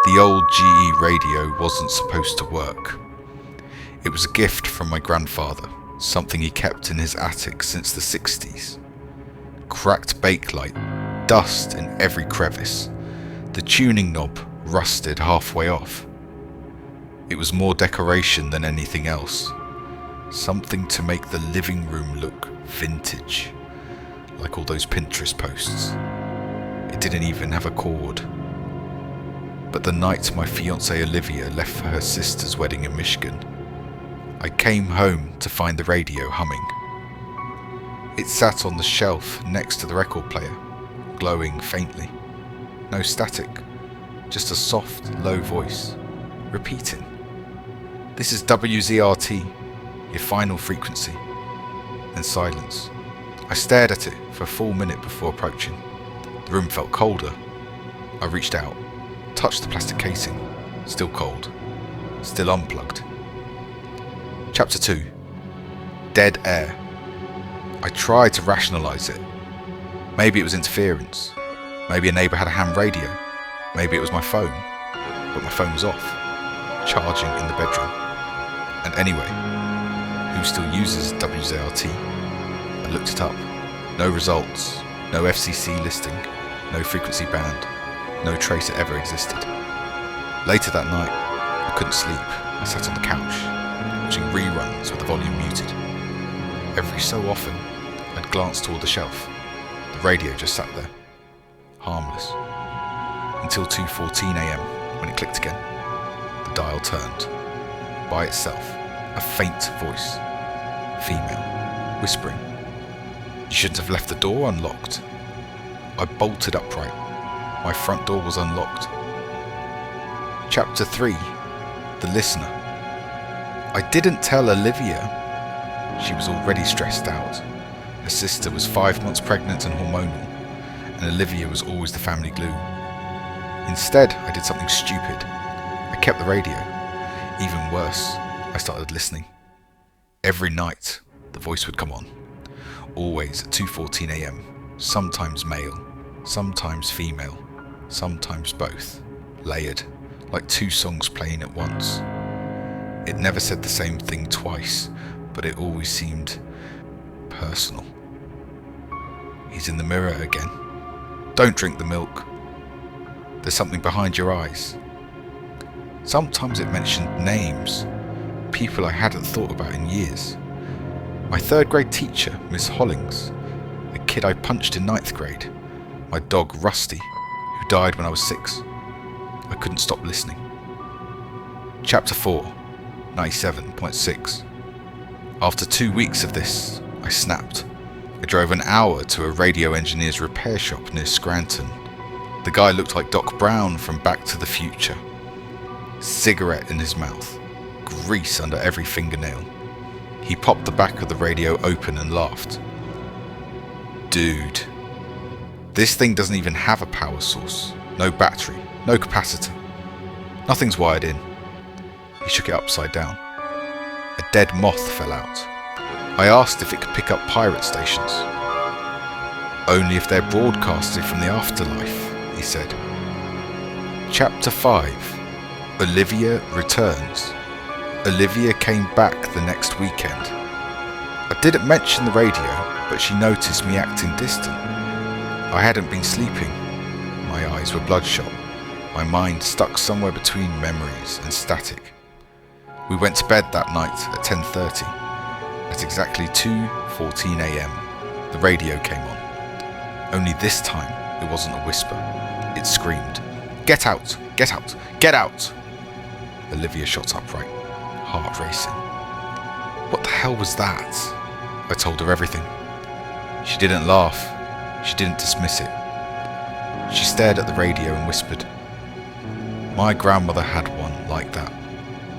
The old GE radio wasn't supposed to work. It was a gift from my grandfather, something he kept in his attic since the 60s. Cracked bakelite, dust in every crevice, the tuning knob rusted halfway off. It was more decoration than anything else, something to make the living room look vintage, like all those Pinterest posts. It didn't even have a cord. But the night my fiancée Olivia left for her sister's wedding in Michigan, I came home to find the radio humming. It sat on the shelf next to the record player, glowing faintly. No static, just a soft, low voice, repeating. "This is WZRT, your final frequency." Then silence. I stared at it for a full minute before approaching. The room felt colder. I reached out, touched the plastic casing, still cold, still unplugged. Chapter 2. Dead air. I tried to rationalise it. Maybe it was interference. Maybe a neighbour had a ham radio. Maybe it was my phone. But my phone was off, charging in the bedroom. And anyway, who still uses WZRT? I looked it up. No results, no FCC listing, no frequency band, no trace it ever existed. Later that night, I couldn't sleep. I sat on the couch, watching reruns with the volume muted. Every so often, I'd glance toward the shelf. The radio just sat there, harmless. Until 2:14 a.m, when it clicked again. The dial turned. By itself, a faint voice. Female, whispering. "You shouldn't have left the door unlocked." I bolted upright. My front door was unlocked. Chapter 3. The Listener. I didn't tell Olivia. She was already stressed out. Her sister was 5 months pregnant and hormonal, and Olivia was always the family glue. Instead, I did something stupid. I kept the radio. Even worse, I started listening. Every night, the voice would come on. Always at 2:14 a.m, sometimes male, sometimes female, sometimes both, layered, like two songs playing at once. It never said the same thing twice, but it always seemed personal. "He's in the mirror again. Don't drink the milk. There's something behind your eyes." Sometimes it mentioned names, people I hadn't thought about in years. My third grade teacher, Miss Hollings, the kid I punched in 9th grade, my dog Rusty, who died when I was 6. I couldn't stop listening. Chapter 4, 97.6. After 2 weeks of this, I snapped. I drove an hour to a radio engineer's repair shop near Scranton. The guy looked like Doc Brown from Back to the Future. Cigarette in his mouth, grease under every fingernail. He popped the back of the radio open and laughed. "Dude, this thing doesn't even have a power source. No battery, no capacitor. Nothing's wired in." He shook it upside down. A dead moth fell out. I asked if it could pick up pirate stations. "Only if they're broadcasted from the afterlife," he said. Chapter 5. Olivia returns. Olivia came back the next weekend. I didn't mention the radio, but she noticed me acting distant. I hadn't been sleeping. My eyes were bloodshot. My mind stuck somewhere between memories and static. We went to bed that night at 10:30. At exactly 2:14 a.m, the radio came on. Only this time, it wasn't a whisper. It screamed, "Get out! Get out! Get out!" Olivia shot upright, heart racing. What the hell was that? I told her everything. She didn't laugh. She didn't dismiss it. She stared at the radio and whispered, "My grandmother had one like that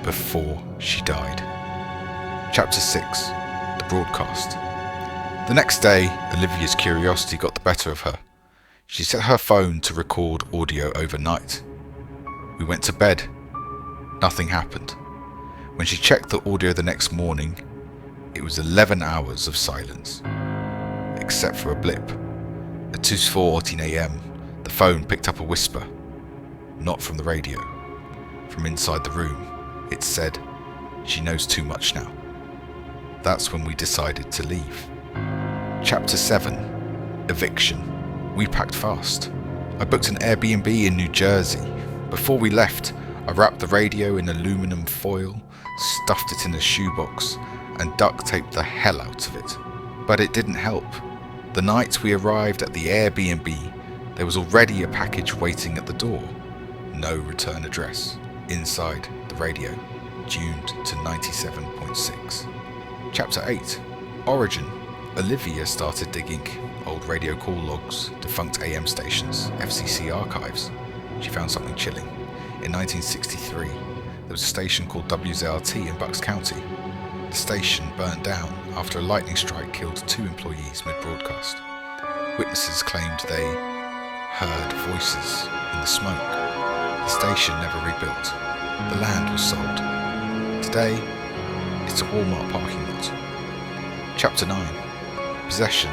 before she died." Chapter 6. The Broadcast. The next day, Olivia's curiosity got the better of her. She set her phone to record audio overnight. We went to bed. Nothing happened. When she checked the audio the next morning, it was 11 hours of silence, except for a blip. At 2:14 a.m, the phone picked up a whisper. not from the radio. From inside the room, it said, "She knows too much now." That's when we decided to leave. Chapter 7, Eviction. We packed fast. I booked an Airbnb in New Jersey. Before we left, I wrapped the radio in aluminum foil, stuffed it in a shoebox, and duct taped the hell out of it. But it didn't help. The night we arrived at the Airbnb, there was already a package waiting at the door. No return address. Inside the radio, tuned to 97.6. Chapter 8, Origin. Olivia started digging old radio call logs, defunct AM stations, FCC archives. She found something chilling. In 1963, there was a station called WZRT in Bucks County. The station burnt down after a lightning strike killed 2 employees mid-broadcast. Witnesses claimed they heard voices in the smoke. The station never rebuilt. The land was sold. Today, it's a Walmart parking lot. Chapter 9, Possession.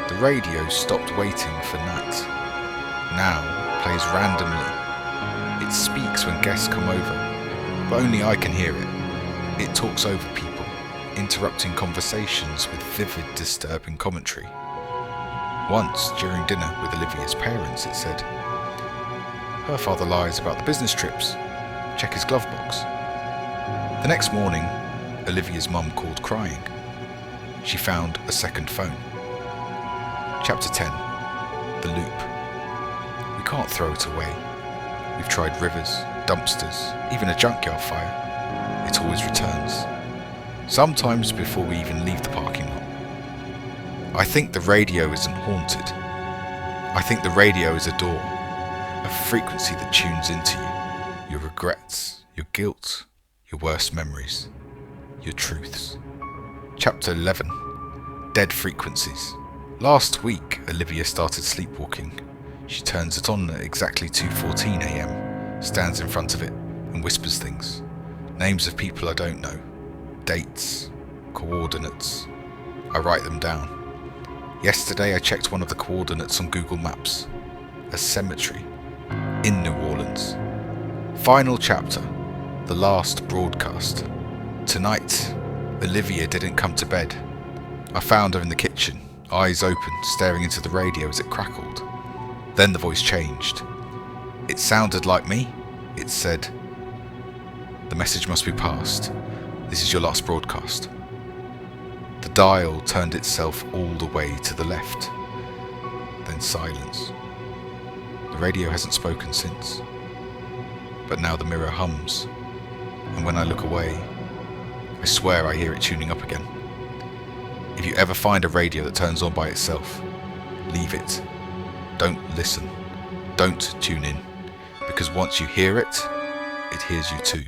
The radio stopped waiting for night. Now plays randomly. It speaks when guests come over, but only I can hear it. It talks over people, interrupting conversations with vivid, disturbing commentary. Once, during dinner with Olivia's parents, it said, "Her father lies about the business trips. Check his glove box." The next morning, Olivia's mum called crying. She found a second phone. Chapter 10, The Loop. We can't throw it away. We've tried rivers, dumpsters, even a junkyard fire. It always returns. Sometimes before we even leave the parking lot. I think the radio isn't haunted. I think the radio is a door, a frequency that tunes into you, your regrets, your guilt, your worst memories, your truths. Chapter 11, Dead Frequencies. Last week, Olivia started sleepwalking. She turns it on at exactly 2:14 a.m, stands in front of it and whispers things. Names of people I don't know, dates, coordinates. I write them down. Yesterday I checked one of the coordinates on Google Maps. A cemetery in New Orleans. Final chapter, the last broadcast. Tonight, Olivia didn't come to bed. I found her in the kitchen, eyes open, staring into the radio as it crackled. Then the voice changed. It sounded like me. It said, "The message must be passed. This is your last broadcast." The dial turned itself all the way to the left. Then silence. The radio hasn't spoken since. But now the mirror hums, and when I look away, I swear I hear it tuning up again. If you ever find a radio that turns on by itself, leave it. Don't listen. Don't tune in. Because once you hear it, it hears you too.